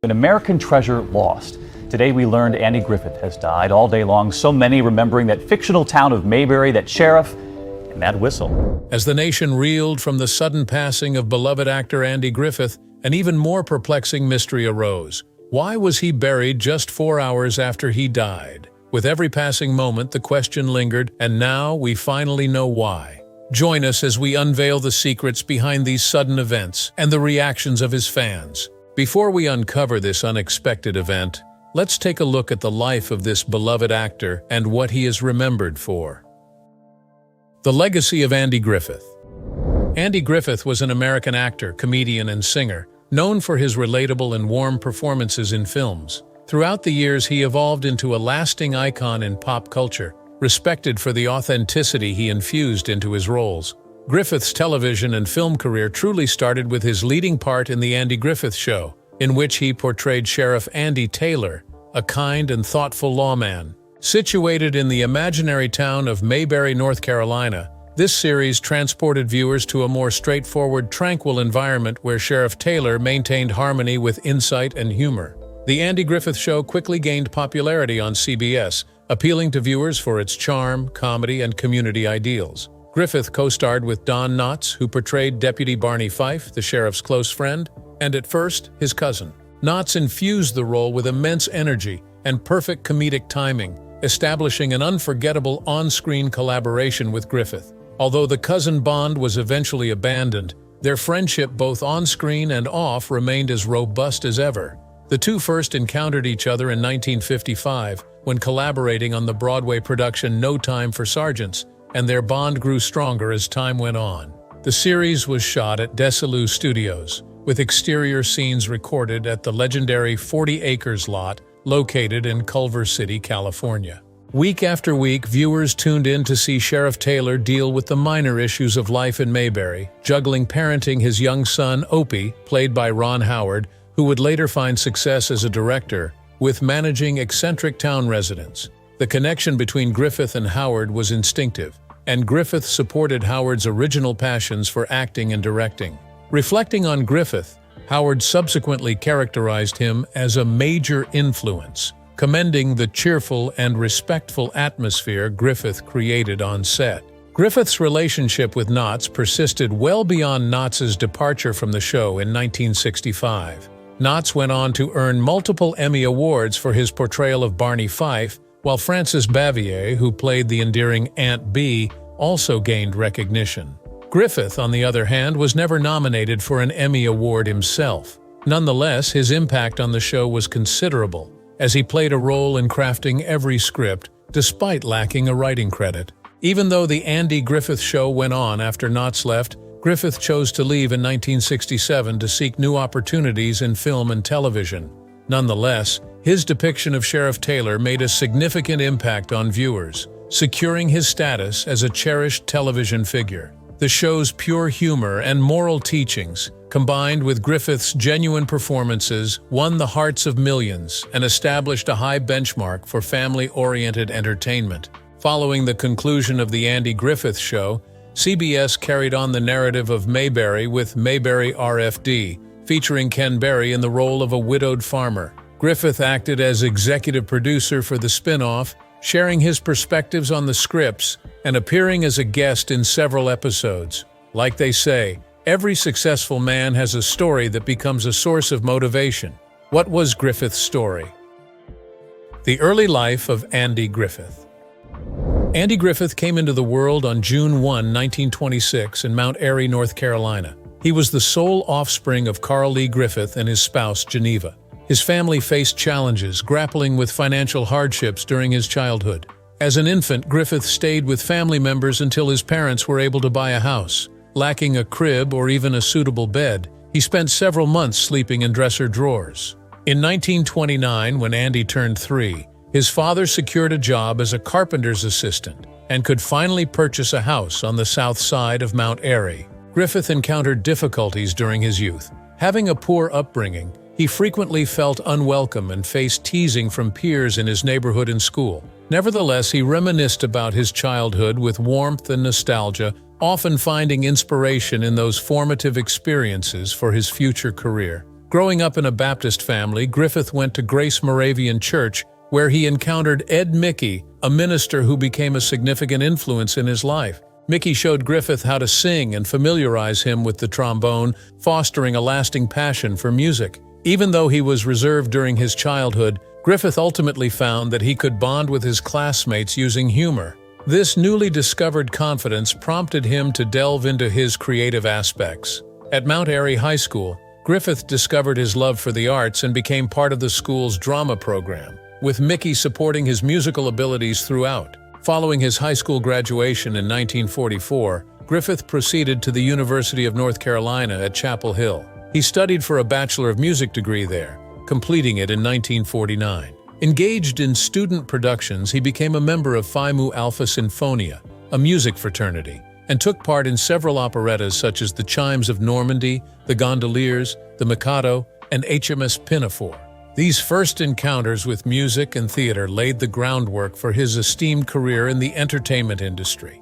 An American treasure lost. Today we learned Andy Griffith has died. All day long, so many remembering that fictional town of Mayberry, that sheriff, and that whistle. As the nation reeled from the sudden passing of beloved actor Andy Griffith, an even more perplexing mystery arose. Why was he buried just 4 hours after he died? With every passing moment, the question lingered, and now we finally know why. Join us as we unveil the secrets behind these sudden events and the reactions of his fans. Before we uncover this unexpected event, let's take a look at the life of this beloved actor and what he is remembered for. The legacy of Andy Griffith. Andy Griffith was an American actor, comedian, and singer, known for his relatable and warm performances in films. Throughout the years, he evolved into a lasting icon in pop culture, respected for the authenticity he infused into his roles. Griffith's television and film career truly started with his leading part in The Andy Griffith Show, in which he portrayed Sheriff Andy Taylor, a kind and thoughtful lawman. Situated in the imaginary town of Mayberry, North Carolina, this series transported viewers to a more straightforward, tranquil environment where Sheriff Taylor maintained harmony with insight and humor. The Andy Griffith Show quickly gained popularity on CBS, appealing to viewers for its charm, comedy, and community ideals. Griffith co-starred with Don Knotts, who portrayed Deputy Barney Fife, the sheriff's close friend, and at first, his cousin. Knotts infused the role with immense energy and perfect comedic timing, establishing an unforgettable on-screen collaboration with Griffith. Although the cousin bond was eventually abandoned, their friendship both on-screen and off remained as robust as ever. The two first encountered each other in 1955 when collaborating on the Broadway production No Time for Sergeants, and their bond grew stronger as time went on. The series was shot at Desilu Studios, with exterior scenes recorded at the legendary 40 Acres lot located in Culver City, California. Week after week, viewers tuned in to see Sheriff Taylor deal with the minor issues of life in Mayberry, juggling parenting his young son, Opie, played by Ron Howard, who would later find success as a director, with managing eccentric town residents. The connection between Griffith and Howard was instinctive, and Griffith supported Howard's original passions for acting and directing. Reflecting on Griffith, Howard subsequently characterized him as a major influence, commending the cheerful and respectful atmosphere Griffith created on set. Griffith's relationship with Knotts persisted well beyond Knotts' departure from the show in 1965. Knotts went on to earn multiple Emmy Awards for his portrayal of Barney Fife, while Frances Bavier, who played the endearing Aunt Bee, also gained recognition. Griffith, on the other hand, was never nominated for an Emmy Award himself. Nonetheless, his impact on the show was considerable, as he played a role in crafting every script, despite lacking a writing credit. Even though The Andy Griffith Show went on after Knotts left, Griffith chose to leave in 1967 to seek new opportunities in film and television. Nonetheless, his depiction of Sheriff Taylor made a significant impact on viewers, securing his status as a cherished television figure. The show's pure humor and moral teachings, combined with Griffith's genuine performances, won the hearts of millions and established a high benchmark for family-oriented entertainment. Following the conclusion of The Andy Griffith Show, CBS carried on the narrative of Mayberry with Mayberry RFD, featuring Ken Berry in the role of a widowed farmer. Griffith acted as executive producer for the spin-off, sharing his perspectives on the scripts and appearing as a guest in several episodes. Like they say, every successful man has a story that becomes a source of motivation. What was Griffith's story? The early life of Andy Griffith. Andy Griffith came into the world on June 1, 1926 in Mount Airy, North Carolina. He was the sole offspring of Carl Lee Griffith and his spouse, Geneva. His family faced challenges, grappling with financial hardships during his childhood. As an infant, Griffith stayed with family members until his parents were able to buy a house. Lacking a crib or even a suitable bed, he spent several months sleeping in dresser drawers. In 1929, when Andy turned 3, his father secured a job as a carpenter's assistant and could finally purchase a house on the south side of Mount Airy. Griffith encountered difficulties during his youth. Having a poor upbringing, he frequently felt unwelcome and faced teasing from peers in his neighborhood and school. Nevertheless, he reminisced about his childhood with warmth and nostalgia, often finding inspiration in those formative experiences for his future career. Growing up in a Baptist family, Griffith went to Grace Moravian Church, where he encountered Ed Mickey, a minister who became a significant influence in his life. Mickey showed Griffith how to sing and familiarize him with the trombone, fostering a lasting passion for music. Even though he was reserved during his childhood, Griffith ultimately found that he could bond with his classmates using humor. This newly discovered confidence prompted him to delve into his creative aspects. At Mount Airy High School, Griffith discovered his love for the arts and became part of the school's drama program, with Mickey supporting his musical abilities throughout. Following his high school graduation in 1944, Griffith proceeded to the University of North Carolina at Chapel Hill. He studied for a Bachelor of Music degree there, completing it in 1949. Engaged in student productions, he became a member of Phi Mu Alpha Sinfonia, a music fraternity, and took part in several operettas such as The Chimes of Normandy, The Gondoliers, The Mikado, and HMS Pinafore. These first encounters with music and theater laid the groundwork for his esteemed career in the entertainment industry.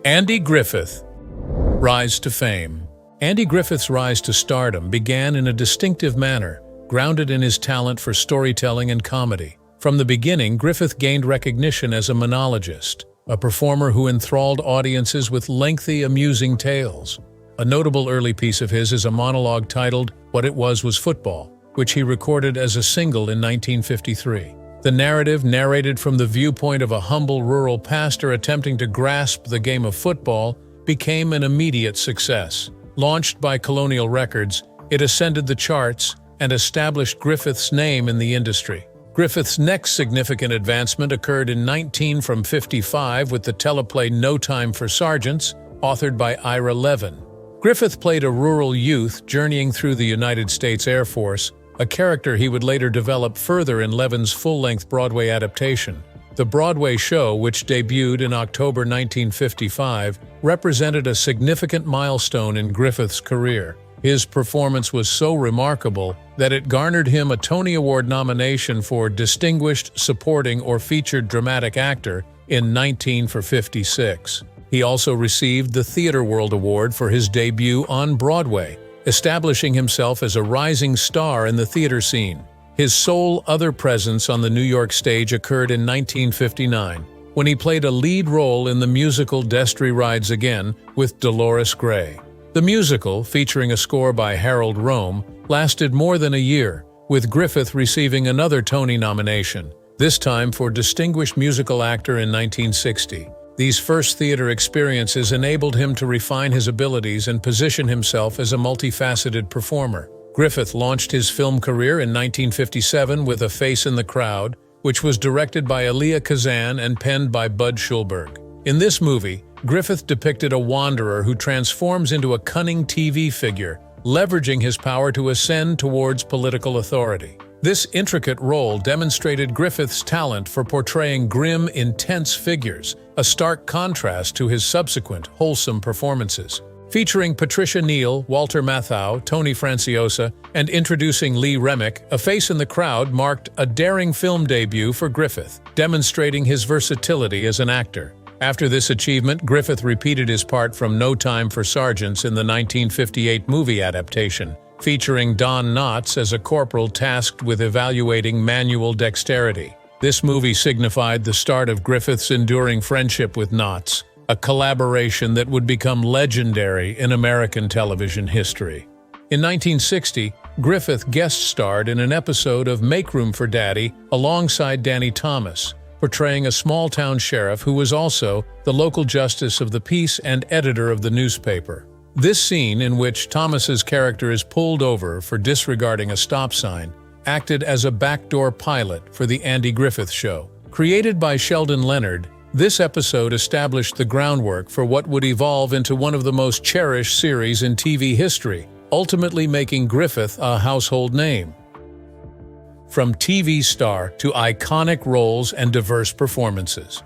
Andy Griffith. Rise to fame. Andy Griffith's rise to stardom began in a distinctive manner, grounded in his talent for storytelling and comedy. From the beginning, Griffith gained recognition as a monologist, a performer who enthralled audiences with lengthy, amusing tales. A notable early piece of his is a monologue titled What It Was Football, which he recorded as a single in 1953. The narrative, narrated from the viewpoint of a humble rural pastor attempting to grasp the game of football, became an immediate success. Launched by Colonial Records, it ascended the charts and established Griffith's name in the industry. Griffith's next significant advancement occurred in 1955 with the teleplay No Time for Sergeants, authored by Ira Levin. Griffith played a rural youth journeying through the United States Air Force, a character he would later develop further in Levin's full-length Broadway adaptation. The Broadway show, which debuted in October 1955, represented a significant milestone in Griffith's career. His performance was so remarkable that it garnered him a Tony Award nomination for Distinguished Supporting or Featured Dramatic Actor in 1956. He also received the Theatre World Award for his debut on Broadway, establishing himself as a rising star in the theater scene. His sole other presence on the New York stage occurred in 1959, when he played a lead role in the musical Destry Rides Again with Dolores Gray. The musical, featuring a score by Harold Rome, lasted more than a year, with Griffith receiving another Tony nomination, this time for Distinguished Musical Actor in 1960. These first theater experiences enabled him to refine his abilities and position himself as a multifaceted performer. Griffith launched his film career in 1957 with A Face in the Crowd, which was directed by Elia Kazan and penned by Bud Schulberg. In this movie, Griffith depicted a wanderer who transforms into a cunning TV figure, leveraging his power to ascend towards political authority. This intricate role demonstrated Griffith's talent for portraying grim, intense figures, a stark contrast to his subsequent, wholesome performances. Featuring Patricia Neal, Walter Matthau, Tony Franciosa, and introducing Lee Remick, A Face in the Crowd marked a daring film debut for Griffith, demonstrating his versatility as an actor. After this achievement, Griffith repeated his part from No Time for Sergeants in the 1958 movie adaptation, featuring Don Knotts as a corporal tasked with evaluating manual dexterity. This movie signified the start of Griffith's enduring friendship with Knotts, a collaboration that would become legendary in American television history. In 1960, Griffith guest-starred in an episode of Make Room for Daddy alongside Danny Thomas, portraying a small-town sheriff who was also the local justice of the peace and editor of the newspaper. This scene, in which Thomas's character is pulled over for disregarding a stop sign, acted as a backdoor pilot for The Andy Griffith Show. Created by Sheldon Leonard, this episode established the groundwork for what would evolve into one of the most cherished series in TV history, ultimately making Griffith a household name. From TV star to iconic roles and diverse performances.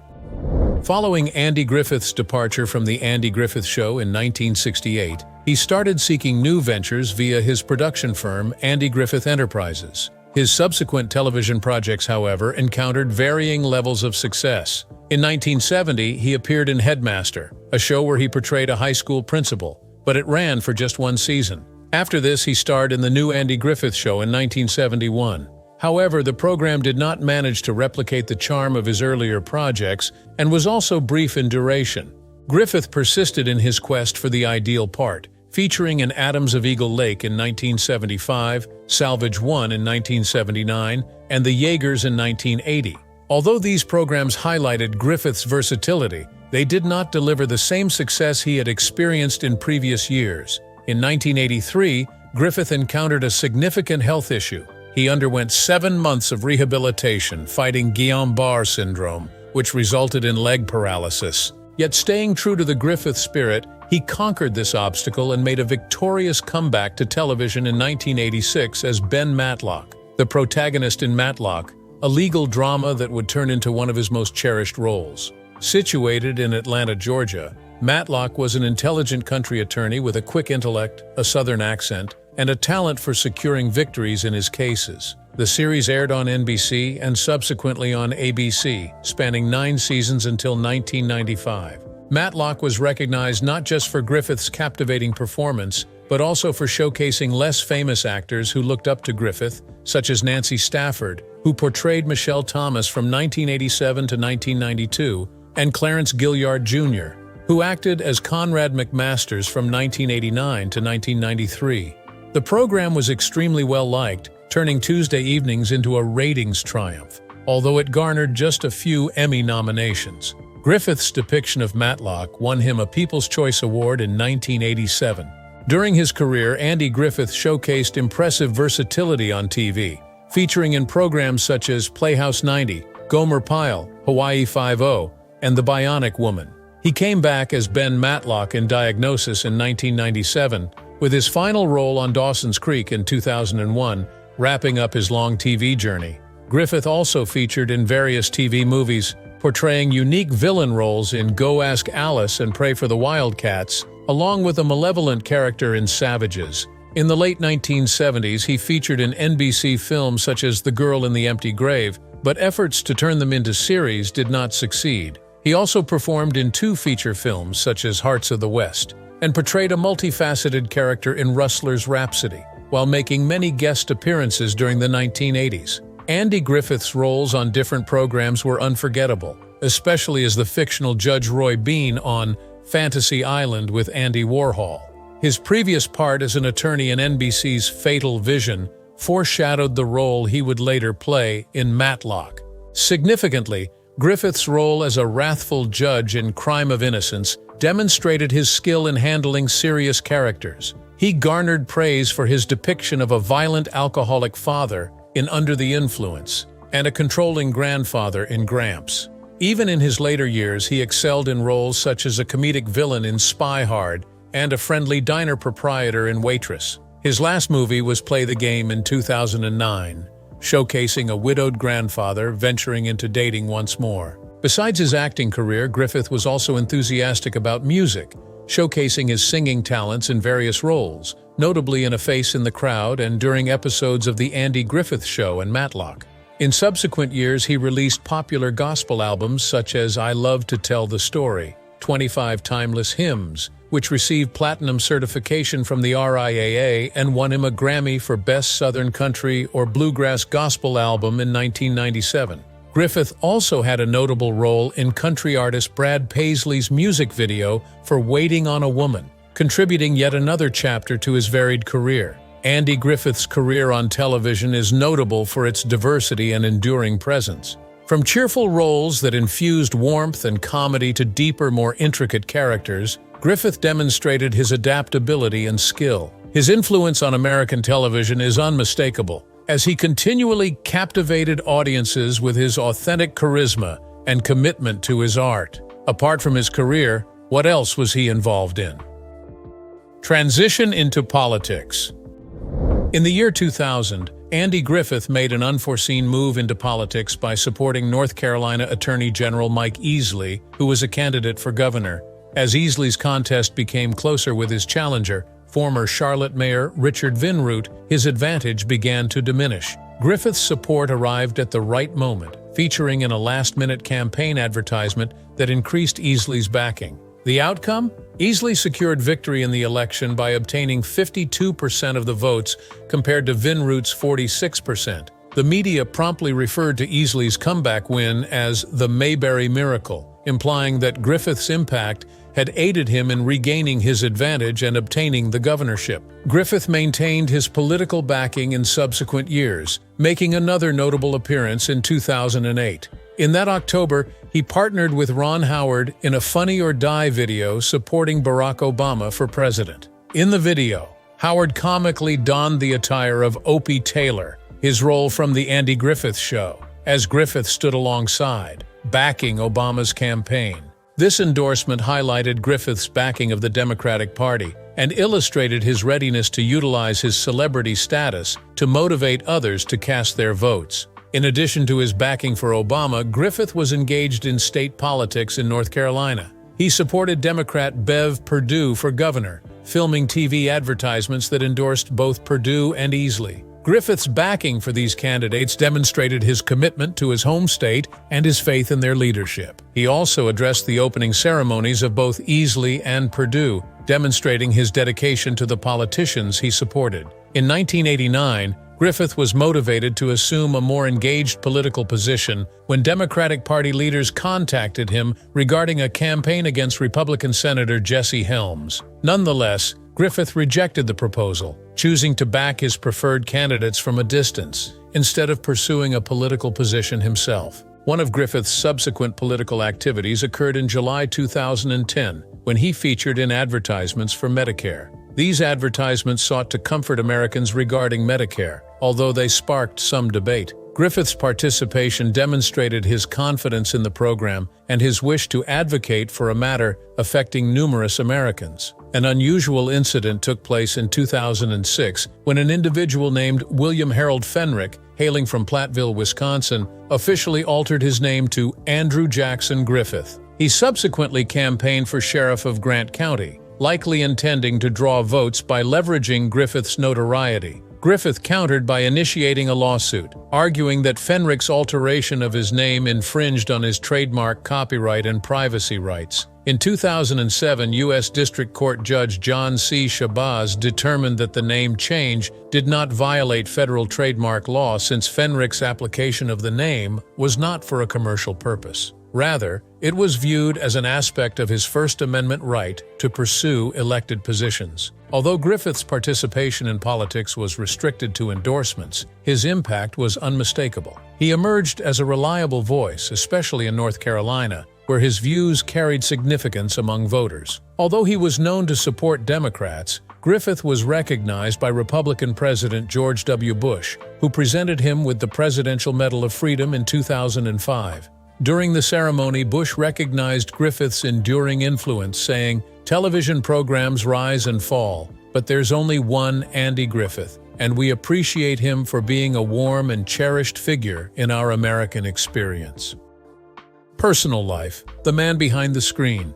Following Andy Griffith's departure from The Andy Griffith Show in 1968, he started seeking new ventures via his production firm, Andy Griffith Enterprises. His subsequent television projects, however, encountered varying levels of success. In 1970, he appeared in Headmaster, a show where he portrayed a high school principal, but it ran for just one season. After this, he starred in the new Andy Griffith Show in 1971. However, the program did not manage to replicate the charm of his earlier projects and was also brief in duration. Griffith persisted in his quest for the ideal part, featuring in Adams of Eagle Lake in 1975, Salvage 1 in 1979, and The Jaegers in 1980. Although these programs highlighted Griffith's versatility, they did not deliver the same success he had experienced in previous years. In 1983, Griffith encountered a significant health issue. He underwent 7 months of rehabilitation fighting Guillain-Barré syndrome, which resulted in leg paralysis. Yet staying true to the Griffith spirit, he conquered this obstacle and made a victorious comeback to television in 1986 as Ben Matlock, the protagonist in Matlock, a legal drama that would turn into one of his most cherished roles. Situated in Atlanta, Georgia, Matlock was an intelligent country attorney with a quick intellect, a Southern accent, and a talent for securing victories in his cases. The series aired on NBC and subsequently on ABC, spanning 9 seasons until 1995. Matlock was recognized not just for Griffith's captivating performance, but also for showcasing less famous actors who looked up to Griffith, such as Nancy Stafford, who portrayed Michelle Thomas from 1987 to 1992, and Clarence Gilliard Jr., who acted as Conrad McMasters from 1989 to 1993. The program was extremely well-liked, turning Tuesday evenings into a ratings triumph, although it garnered just a few Emmy nominations. Griffith's depiction of Matlock won him a People's Choice Award in 1987. During his career, Andy Griffith showcased impressive versatility on TV, featuring in programs such as Playhouse 90, Gomer Pyle, Hawaii Five-0, and The Bionic Woman. He came back as Ben Matlock in Diagnosis in 1997, with his final role on Dawson's Creek in 2001, wrapping up his long TV journey. Griffith also featured in various TV movies, portraying unique villain roles in Go Ask Alice and Pray for the Wildcats, along with a malevolent character in Savages. In the late 1970s, he featured in NBC films such as The Girl in the Empty Grave, but efforts to turn them into series did not succeed. He also performed in 2 feature films such as Hearts of the West, and portrayed a multifaceted character in Rustler's Rhapsody, while making many guest appearances during the 1980s. Andy Griffith's roles on different programs were unforgettable, especially as the fictional Judge Roy Bean on Fantasy Island with Andy Warhol. His previous part as an attorney in NBC's Fatal Vision foreshadowed the role he would later play in Matlock. Significantly, Griffith's role as a wrathful judge in Crime of Innocence demonstrated his skill in handling serious characters. He garnered praise for his depiction of a violent alcoholic father in Under the Influence, and a controlling grandfather in Gramps. Even in his later years, he excelled in roles such as a comedic villain in Spy Hard and a friendly diner proprietor in Waitress. His last movie was Play the Game in 2009, showcasing a widowed grandfather venturing into dating once more. Besides his acting career, Griffith was also enthusiastic about music, showcasing his singing talents in various roles, notably in A Face in the Crowd and during episodes of The Andy Griffith Show and Matlock. In subsequent years, he released popular gospel albums such as I Love to Tell the Story, 25 Timeless Hymns, which received platinum certification from the RIAA and won him a Grammy for Best Southern Country or Bluegrass Gospel Album in 1997. Griffith also had a notable role in country artist Brad Paisley's music video for Waiting on a Woman, contributing yet another chapter to his varied career. Andy Griffith's career on television is notable for its diversity and enduring presence. From cheerful roles that infused warmth and comedy to deeper, more intricate characters, Griffith demonstrated his adaptability and skill. His influence on American television is unmistakable, as he continually captivated audiences with his authentic charisma and commitment to his art. Apart from his career, what else was he involved in? Transition into politics. In the year 2000, Andy Griffith made an unforeseen move into politics by supporting North Carolina Attorney General Mike Easley, who was a candidate for governor. As Easley's contest became closer with his challenger, former Charlotte Mayor Richard Vinroot, his advantage began to diminish. Griffith's support arrived at the right moment, featuring in a last-minute campaign advertisement that increased Easley's backing. The outcome? Easily secured victory in the election by obtaining 52% of the votes compared to Vinroot's 46%. The media promptly referred to Easley's comeback win as the Mayberry Miracle, implying that Griffith's impact had aided him in regaining his advantage and obtaining the governorship. Griffith maintained his political backing in subsequent years, making another notable appearance in 2008. In that October, he partnered with Ron Howard in a Funny or Die video supporting Barack Obama for president. In the video, Howard comically donned the attire of Opie Taylor, his role from The Andy Griffith Show, as Griffith stood alongside, backing Obama's campaign. This endorsement highlighted Griffith's backing of the Democratic Party and illustrated his readiness to utilize his celebrity status to motivate others to cast their votes. In addition to his backing for Obama, Griffith was engaged in state politics in North Carolina. He supported Democrat Bev Perdue for governor, filming TV advertisements that endorsed both Perdue and Easley. Griffith's backing for these candidates demonstrated his commitment to his home state and his faith in their leadership. He also addressed the opening ceremonies of both Easley and Perdue, demonstrating his dedication to the politicians he supported. In 1989, Griffith was motivated to assume a more engaged political position when Democratic Party leaders contacted him regarding a campaign against Republican Senator Jesse Helms. Nonetheless, Griffith rejected the proposal, choosing to back his preferred candidates from a distance, instead of pursuing a political position himself. One of Griffith's subsequent political activities occurred in July 2010, when he featured in advertisements for Medicare. These advertisements sought to comfort Americans regarding Medicare, although they sparked some debate. Griffith's participation demonstrated his confidence in the program and his wish to advocate for a matter affecting numerous Americans. An unusual incident took place in 2006 when an individual named William Harold Fenrick, hailing from Platteville, Wisconsin, officially altered his name to Andrew Jackson Griffith. He subsequently campaigned for sheriff of Grant County, likely intending to draw votes by leveraging Griffith's notoriety. Griffith countered by initiating a lawsuit, arguing that Fenrick's alteration of his name infringed on his trademark copyright and privacy rights. In 2007, U.S. District Court Judge John C. Shabazz determined that the name change did not violate federal trademark law since Fenrick's application of the name was not for a commercial purpose. Rather, it was viewed as an aspect of his First Amendment right to pursue elected positions. Although Griffith's participation in politics was restricted to endorsements, his impact was unmistakable. He emerged as a reliable voice, especially in North Carolina, where his views carried significance among voters. Although he was known to support Democrats, Griffith was recognized by Republican President George W. Bush, who presented him with the Presidential Medal of Freedom in 2005. During the ceremony, Bush recognized Griffith's enduring influence, saying, "Television programs rise and fall, but there's only one Andy Griffith, and we appreciate him for being a warm and cherished figure in our American experience." Personal life: the man behind the screen.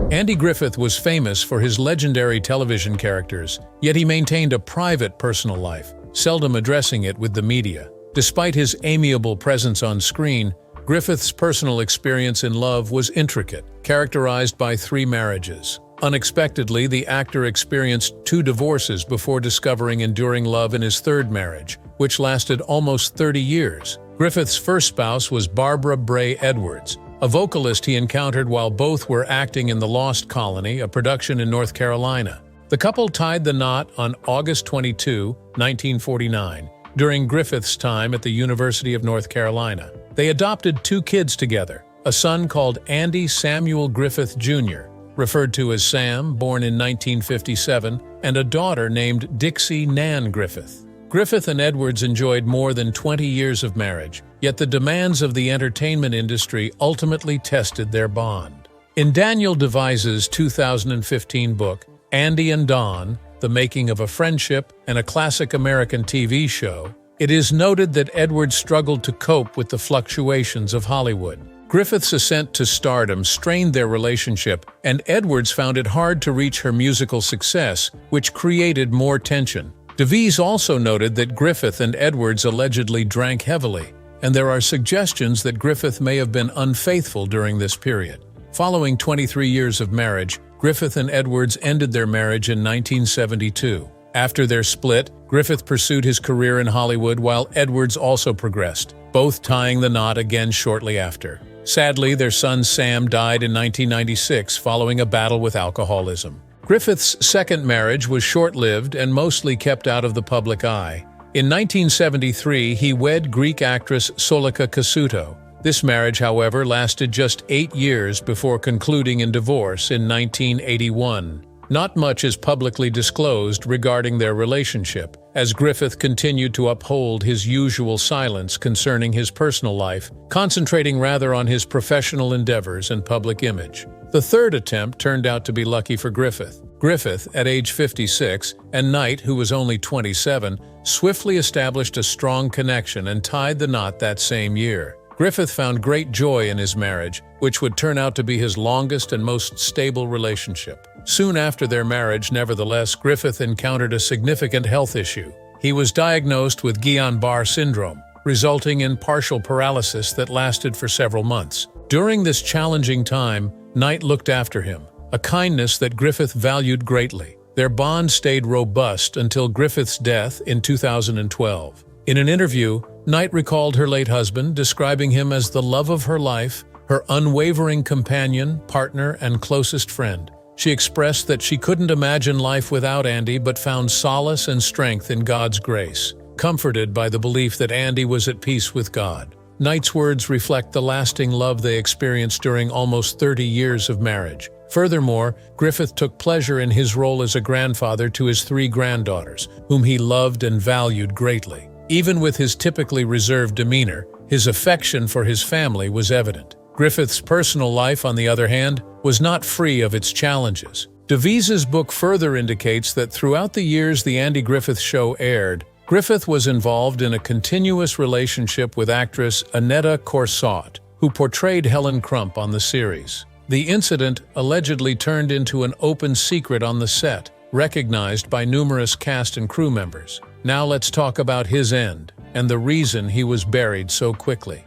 Andy Griffith was famous for his legendary television characters, yet he maintained a private personal life, seldom addressing it with the media. Despite his amiable presence on screen, Griffith's personal experience in love was intricate, characterized by 3 marriages. Unexpectedly, the actor experienced 2 divorces before discovering enduring love in his 3rd marriage, which lasted almost 30 years. Griffith's first spouse was Barbara Bray Edwards, a vocalist he encountered while both were acting in The Lost Colony, a production in North Carolina. The couple tied the knot on August 22, 1949, during Griffith's time at the University of North Carolina. They adopted 2 kids together, a son called Andy Samuel Griffith Jr., referred to as Sam, born in 1957, and a daughter named Dixie Nan Griffith. Griffith and Edwards enjoyed more than 20 years of marriage, yet the demands of the entertainment industry ultimately tested their bond. In Daniel DeVise's 2015 book, Andy and Dawn: The Making of a Friendship and a Classic American TV Show, it is noted that Edwards struggled to cope with the fluctuations of Hollywood. Griffith's ascent to stardom strained their relationship, and Edwards found it hard to reach her musical success, which created more tension. DeVise also noted that Griffith and Edwards allegedly drank heavily, and there are suggestions that Griffith may have been unfaithful during this period. Following 23 years of marriage, Griffith and Edwards ended their marriage in 1972. After their split, Griffith pursued his career in Hollywood while Edwards also progressed, both tying the knot again shortly after. Sadly, their son Sam died in 1996 following a battle with alcoholism. Griffith's second marriage was short-lived and mostly kept out of the public eye. In 1973, he wed Greek actress Solika Kasuto. This marriage, however, lasted just 8 years before concluding in divorce in 1981. Not much is publicly disclosed regarding their relationship, as Griffith continued to uphold his usual silence concerning his personal life, concentrating rather on his professional endeavors and public image. The third attempt turned out to be lucky for Griffith. Griffith, at age 56, and Knight, who was only 27, swiftly established a strong connection and tied the knot that same year. Griffith found great joy in his marriage, which would turn out to be his longest and most stable relationship. Soon after their marriage, nevertheless, Griffith encountered a significant health issue. He was diagnosed with Guillain-Barré syndrome, resulting in partial paralysis that lasted for several months. During this challenging time, Knight looked after him, a kindness that Griffith valued greatly. Their bond stayed robust until Griffith's death in 2012. In an interview, Knight recalled her late husband, describing him as the love of her life, her unwavering companion, partner, and closest friend. She expressed that she couldn't imagine life without Andy but found solace and strength in God's grace, comforted by the belief that Andy was at peace with God. Knight's words reflect the lasting love they experienced during almost 30 years of marriage. Furthermore, Griffith took pleasure in his role as a grandfather to his 3 granddaughters, whom he loved and valued greatly. Even with his typically reserved demeanor, his affection for his family was evident. Griffith's personal life, on the other hand, was not free of its challenges. DeVise's book further indicates that throughout the years the Andy Griffith Show aired, Griffith was involved in a continuous relationship with actress Annetta Corsott, who portrayed Helen Crump on the series. The incident allegedly turned into an open secret on the set, recognized by numerous cast and crew members. Now let's talk about his end, and the reason he was buried so quickly.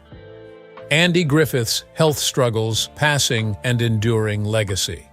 Andy Griffith's health struggles, passing, and enduring legacy.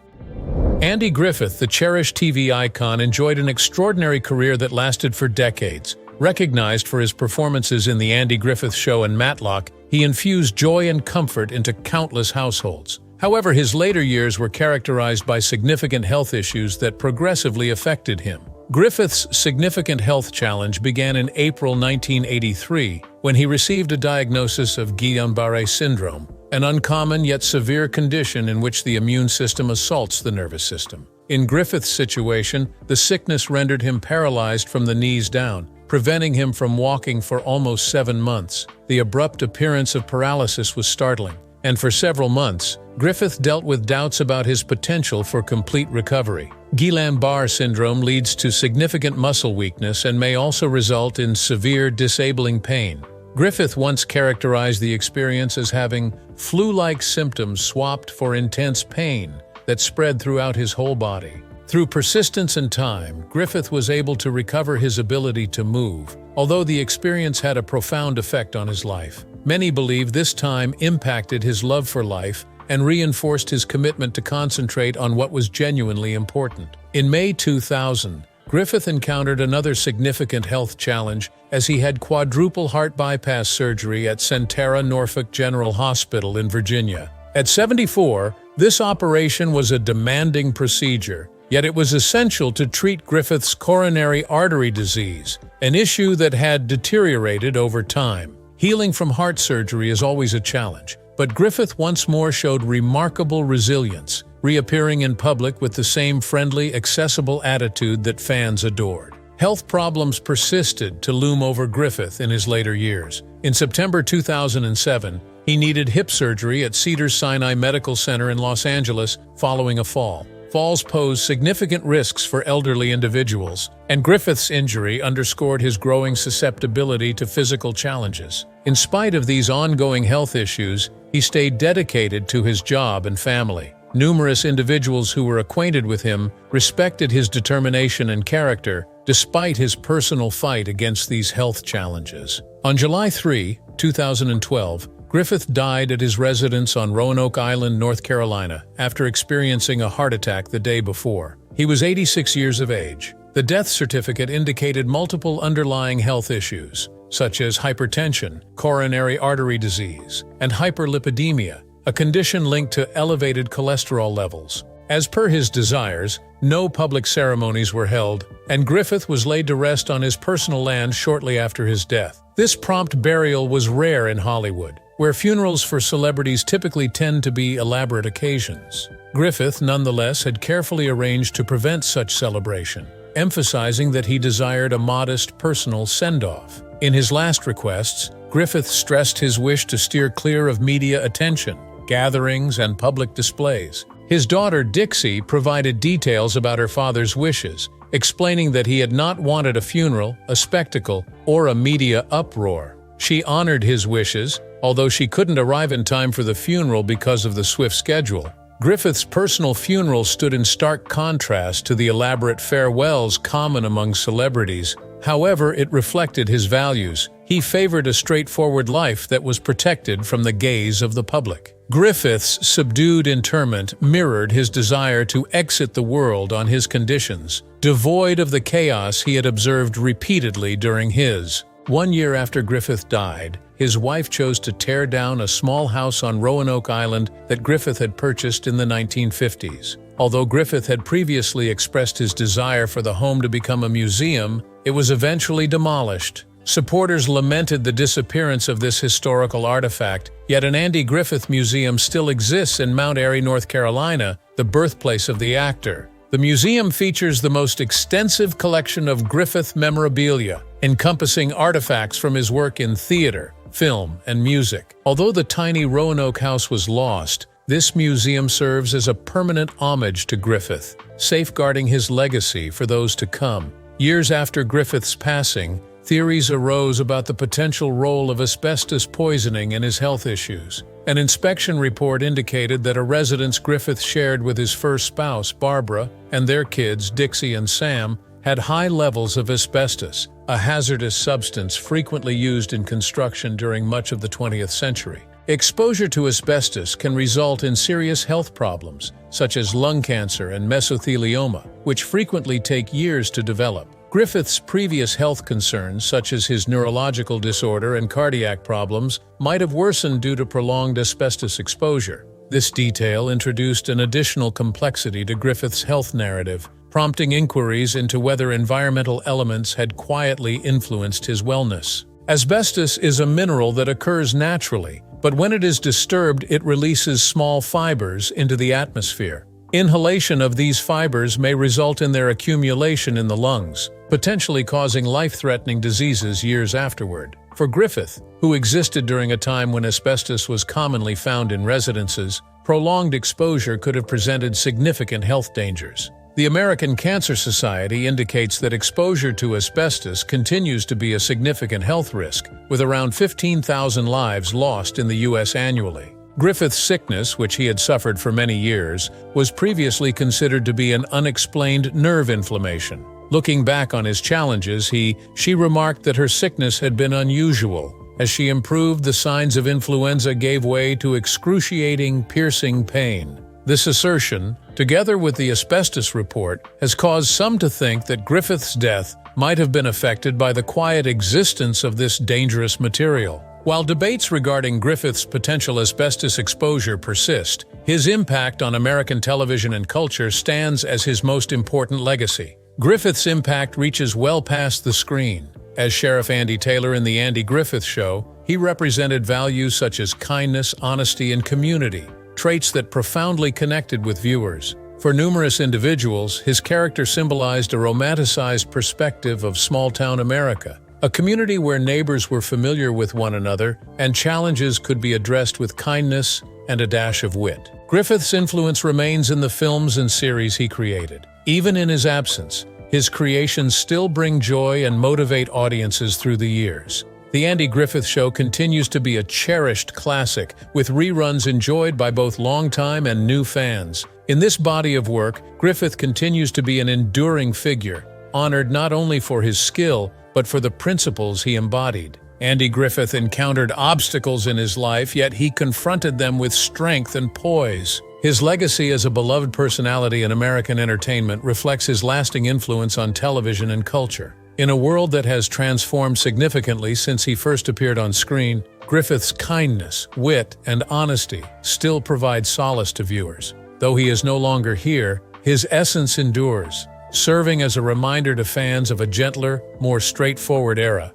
Andy Griffith, the cherished TV icon, enjoyed an extraordinary career that lasted for decades. Recognized for his performances in The Andy Griffith Show and Matlock, he infused joy and comfort into countless households. However, his later years were characterized by significant health issues that progressively affected him. Griffith's significant health challenge began in April 1983 when he received a diagnosis of Guillain-Barré syndrome, an uncommon yet severe condition in which the immune system assaults the nervous system. In Griffith's situation, the sickness rendered him paralyzed from the knees down, preventing him from walking for almost 7 months. The abrupt appearance of paralysis was startling, and for several months, Griffith dealt with doubts about his potential for complete recovery. Guillain-Barré syndrome leads to significant muscle weakness and may also result in severe, disabling pain. Griffith once characterized the experience as having flu-like symptoms swapped for intense pain that spread throughout his whole body. Through persistence and time, Griffith was able to recover his ability to move, although the experience had a profound effect on his life. Many believe this time impacted his love for life and reinforced his commitment to concentrate on what was genuinely important. In May 2000, Griffith encountered another significant health challenge as he had quadruple heart bypass surgery at Sentara Norfolk General Hospital in Virginia. At 74, this operation was a demanding procedure, yet it was essential to treat Griffith's coronary artery disease, an issue that had deteriorated over time. Healing from heart surgery is always a challenge, but Griffith once more showed remarkable resilience, reappearing in public with the same friendly, accessible attitude that fans adored. Health problems persisted to loom over Griffith in his later years. In September 2007, he needed hip surgery at Cedars-Sinai Medical Center in Los Angeles following a fall. Falls pose significant risks for elderly individuals, and Griffith's injury underscored his growing susceptibility to physical challenges. In spite of these ongoing health issues, he stayed dedicated to his job and family. Numerous individuals who were acquainted with him respected his determination and character, despite his personal fight against these health challenges. On July 3, 2012, Griffith died at his residence on Roanoke Island, North Carolina, after experiencing a heart attack the day before. He was 86 years of age. The death certificate indicated multiple underlying health issues, such as hypertension, coronary artery disease, and hyperlipidemia, a condition linked to elevated cholesterol levels. As per his desires, no public ceremonies were held, and Griffith was laid to rest on his personal land shortly after his death. This prompt burial was rare in Hollywood, where funerals for celebrities typically tend to be elaborate occasions. Griffith, nonetheless, had carefully arranged to prevent such celebration, emphasizing that he desired a modest, personal send-off. In his last requests, Griffith stressed his wish to steer clear of media attention, gatherings, and public displays. His daughter, Dixie, provided details about her father's wishes, explaining that he had not wanted a funeral, a spectacle, or a media uproar. She honored his wishes, although she couldn't arrive in time for the funeral because of the swift schedule. Griffith's personal funeral stood in stark contrast to the elaborate farewells common among celebrities. However, it reflected his values. He favored a straightforward life that was protected from the gaze of the public. Griffith's subdued interment mirrored his desire to exit the world on his conditions, devoid of the chaos he had observed repeatedly during his. 1 year after Griffith died, his wife chose to tear down a small house on Roanoke Island that Griffith had purchased in the 1950s. Although Griffith had previously expressed his desire for the home to become a museum, it was eventually demolished. Supporters lamented the disappearance of this historical artifact, yet an Andy Griffith Museum still exists in Mount Airy, North Carolina, the birthplace of the actor. The museum features the most extensive collection of Griffith memorabilia, encompassing artifacts from his work in theater, film, and music. Although the tiny Roanoke house was lost, this museum serves as a permanent homage to Griffith, safeguarding his legacy for those to come. Years after Griffith's passing, theories arose about the potential role of asbestos poisoning in his health issues. An inspection report indicated that a residence Griffith shared with his first spouse, Barbara, and their kids, Dixie and Sam, had high levels of asbestos, a hazardous substance frequently used in construction during much of the 20th century. Exposure to asbestos can result in serious health problems, such as lung cancer and mesothelioma, which frequently take years to develop. Griffith's previous health concerns, such as his neurological disorder and cardiac problems, might have worsened due to prolonged asbestos exposure. This detail introduced an additional complexity to Griffith's health narrative, prompting inquiries into whether environmental elements had quietly influenced his wellness. Asbestos is a mineral that occurs naturally, but when it is disturbed, it releases small fibers into the atmosphere. Inhalation of these fibers may result in their accumulation in the lungs, potentially causing life-threatening diseases years afterward. For Griffith, who existed during a time when asbestos was commonly found in residences, prolonged exposure could have presented significant health dangers. The American Cancer Society indicates that exposure to asbestos continues to be a significant health risk, with around 15,000 lives lost in the U.S. annually. Griffith's sickness, which he had suffered for many years, was previously considered to be an unexplained nerve inflammation. Looking back on his challenges, she remarked that her sickness had been unusual. As she improved, the signs of influenza gave way to excruciating, piercing pain. This assertion, together with the asbestos report, has caused some to think that Griffith's death might have been affected by the quiet existence of this dangerous material. While debates regarding Griffith's potential asbestos exposure persist, his impact on American television and culture stands as his most important legacy. Griffith's impact reaches well past the screen. As Sheriff Andy Taylor in The Andy Griffith Show, he represented values such as kindness, honesty, and community, traits that profoundly connected with viewers. For numerous individuals, his character symbolized a romanticized perspective of small-town America, a community where neighbors were familiar with one another and challenges could be addressed with kindness and a dash of wit. Griffith's influence remains in the films and series he created. Even in his absence, his creations still bring joy and motivate audiences through the years. The Andy Griffith Show continues to be a cherished classic, with reruns enjoyed by both longtime and new fans. In this body of work, Griffith continues to be an enduring figure, honored not only for his skill, but for the principles he embodied. Andy Griffith encountered obstacles in his life, yet he confronted them with strength and poise. His legacy as a beloved personality in American entertainment reflects his lasting influence on television and culture. In a world that has transformed significantly since he first appeared on screen, Griffith's kindness, wit, and honesty still provide solace to viewers. Though he is no longer here, his essence endures, serving as a reminder to fans of a gentler, more straightforward era.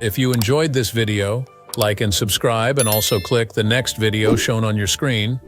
If you enjoyed this video, like and subscribe, and also click the next video shown on your screen.